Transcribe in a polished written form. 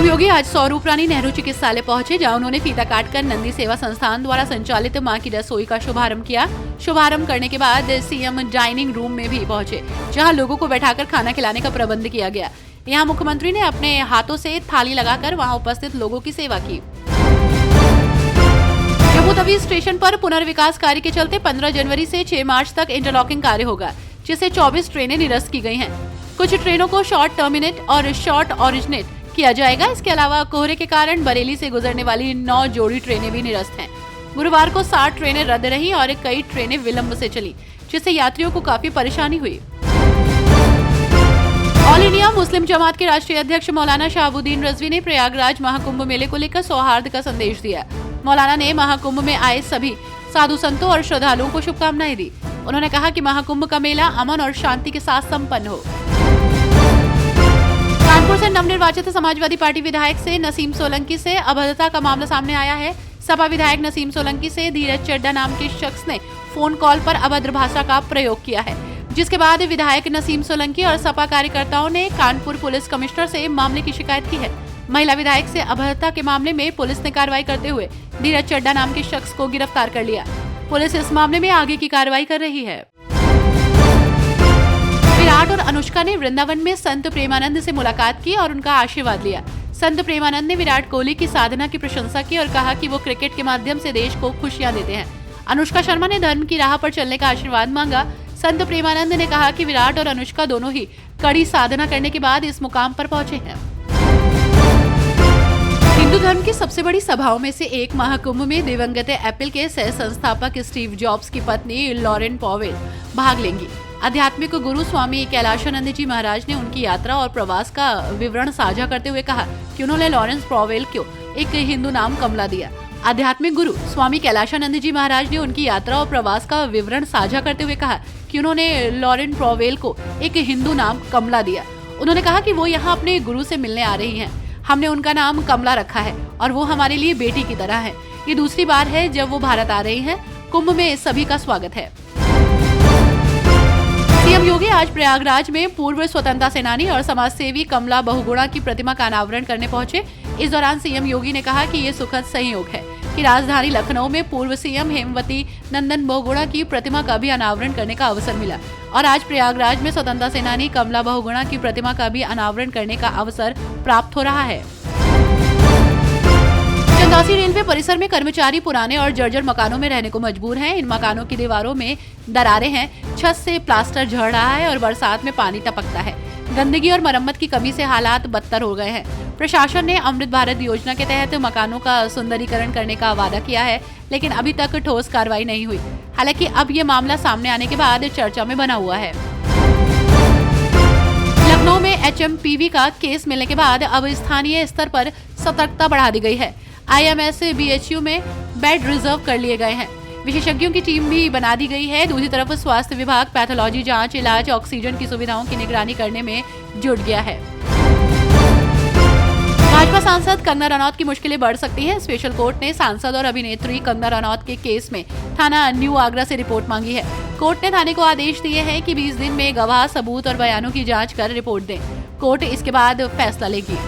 CM योगी आज स्वरूप रानी नेहरू चिकित्सालय पहुंचे, जहां उन्होंने फीता काटकर नंदी सेवा संस्थान द्वारा संचालित मां की रसोई का शुभारंभ किया। शुभारंभ करने के बाद सीएम डाइनिंग रूम में भी पहुंचे, जहां लोगों को बैठाकर खाना खिलाने का प्रबंध किया गया। यहां मुख्यमंत्री ने अपने हाथों से थाली लगाकर वहां उपस्थित लोगों की सेवा की। जम्मू तवी स्टेशन पर पुनर्विकास कार्य के चलते 15 जनवरी से 6 मार्च तक इंटरलॉकिंग कार्य होगा, जिससे 24 ट्रेनें निरस्त की गई हैं। कुछ ट्रेनों को शॉर्ट टर्मिनेट और शॉर्ट ओरिजिनेट किया जाएगा। इसके अलावा कोहरे के कारण बरेली से गुजरने वाली 9 जोड़ी ट्रेनें भी निरस्त हैं। गुरुवार को 60 ट्रेनें रद्द रही और कई ट्रेनें विलंब से चली, जिससे यात्रियों को काफी परेशानी हुई। ऑल इंडिया मुस्लिम जमात के राष्ट्रीय अध्यक्ष मौलाना शहाबुद्दीन रजवी ने प्रयागराज महाकुंभ मेले को लेकर सौहार्द का संदेश दिया। मौलाना ने महाकुंभ में आए सभी साधु संतों और श्रद्धालुओं को शुभकामनाएं दी। उन्होंने कहा कि महाकुंभ का मेला अमन और शांति के साथ संपन्न हो। कानपुर से नवनिर्वाचित समाजवादी पार्टी विधायक से नसीम सोलंकी से अभद्रता का मामला सामने आया है। सपा विधायक नसीम सोलंकी से धीरज चड्ढा नाम के शख्स ने फोन कॉल पर अभद्र भाषा का प्रयोग किया है, जिसके बाद विधायक नसीम सोलंकी और सपा कार्यकर्ताओं ने कानपुर पुलिस कमिश्नर से मामले की शिकायत की है। महिला विधायक से अभद्रता के मामले में पुलिस ने कार्रवाई करते हुए धीरज चड्ढा नाम के शख्स को गिरफ्तार कर लिया। पुलिस इस मामले में आगे की कार्रवाई कर रही है। विराट और अनुष्का ने वृंदावन में संत प्रेमानंद से मुलाकात की और उनका आशीर्वाद लिया। संत प्रेमानंद ने विराट कोहली की साधना की प्रशंसा की और कहा कि वो क्रिकेट के माध्यम से देश को खुशियां देते हैं। अनुष्का शर्मा ने धर्म की राह पर चलने का आशीर्वाद मांगा। संत प्रेमानंद ने कहा कि विराट और अनुष्का दोनों ही कड़ी साधना करने के बाद इस मुकाम पर पहुंचे हैं। हिंदू धर्म की सबसे बड़ी सभाओं में से एक महाकुंभ में दिवंगत एप्पल के सह संस्थापक स्टीव जॉब्स की पत्नी लॉरेन पॉवेल भाग लेंगी। आध्यात्मिक गुरु स्वामी कैलाशानंद जी महाराज ने उनकी यात्रा और प्रवास का विवरण साझा करते हुए कहा कि उन्होंने लॉरेंस पॉवेल को एक हिंदू नाम कमला दिया। आध्यात्मिक गुरु स्वामी कैलाशानंद जी महाराज ने उनकी यात्रा और प्रवास का विवरण साझा करते हुए कहा कि उन्होंने लॉरेन पॉवेल को एक हिंदू नाम कमला दिया। उन्होंने कहा कि वो यहाँ अपने गुरु से मिलने आ रही हैं। हमने उनका नाम कमला रखा है और वो हमारे लिए बेटी की तरह है। ये दूसरी बार है जब वो भारत आ रही हैं। कुंभ में सभी का स्वागत है। सीएम योगी आज प्रयागराज में पूर्व स्वतंत्रता सेनानी और समाजसेवी कमला बहुगुणा की प्रतिमा का अनावरण करने पहुंचे। इस दौरान सीएम योगी ने कहा कि ये सुखद संयोग है कि राजधानी लखनऊ में पूर्व सीएम हेमवती नंदन बहुगुणा की प्रतिमा का भी अनावरण करने का अवसर मिला और आज प्रयागराज में स्वतंत्रता सेनानी कमला बहुगुणा की प्रतिमा का भी अनावरण करने का अवसर प्राप्त हो रहा है। चंदौसी रेलवे परिसर में कर्मचारी पुराने और जर्जर मकानों में रहने को मजबूर हैं। इन मकानों की दीवारों में दरारें हैं, छत से प्लास्टर झड़ रहा है और बरसात में पानी टपकता है। गंदगी और मरम्मत की कमी से हालात बदतर हो गए हैं। प्रशासन ने अमृत भारत योजना के तहत मकानों का सुंदरीकरण करने का वादा किया है, लेकिन अभी तक ठोस कार्रवाई नहीं हुई। हालांकि अब ये मामला सामने आने के बाद चर्चा में बना हुआ है। लखनऊ में एचएमपीवी का केस मिलने के बाद अब स्थानीय स्तर पर सतर्कता बढ़ा दी गई है। आईएमएस बीएचयू में बेड रिजर्व कर लिए गए हैं। विशेषज्ञों की टीम भी बना दी गई है। दूसरी तरफ स्वास्थ्य विभाग पैथोलॉजी जांच, इलाज, ऑक्सीजन की सुविधाओं की निगरानी करने में जुट गया है। भाजपा सांसद कंगना रनौत की मुश्किलें बढ़ सकती हैं। स्पेशल कोर्ट ने सांसद और अभिनेत्री कंगना रनौत के केस में थाना न्यू आगरा से रिपोर्ट मांगी है। कोर्ट ने थाने को आदेश दिए हैं कि 20 दिन में गवाह, सबूत और बयानों की जांच कर रिपोर्ट दें। कोर्ट इसके बाद फैसला लेगी।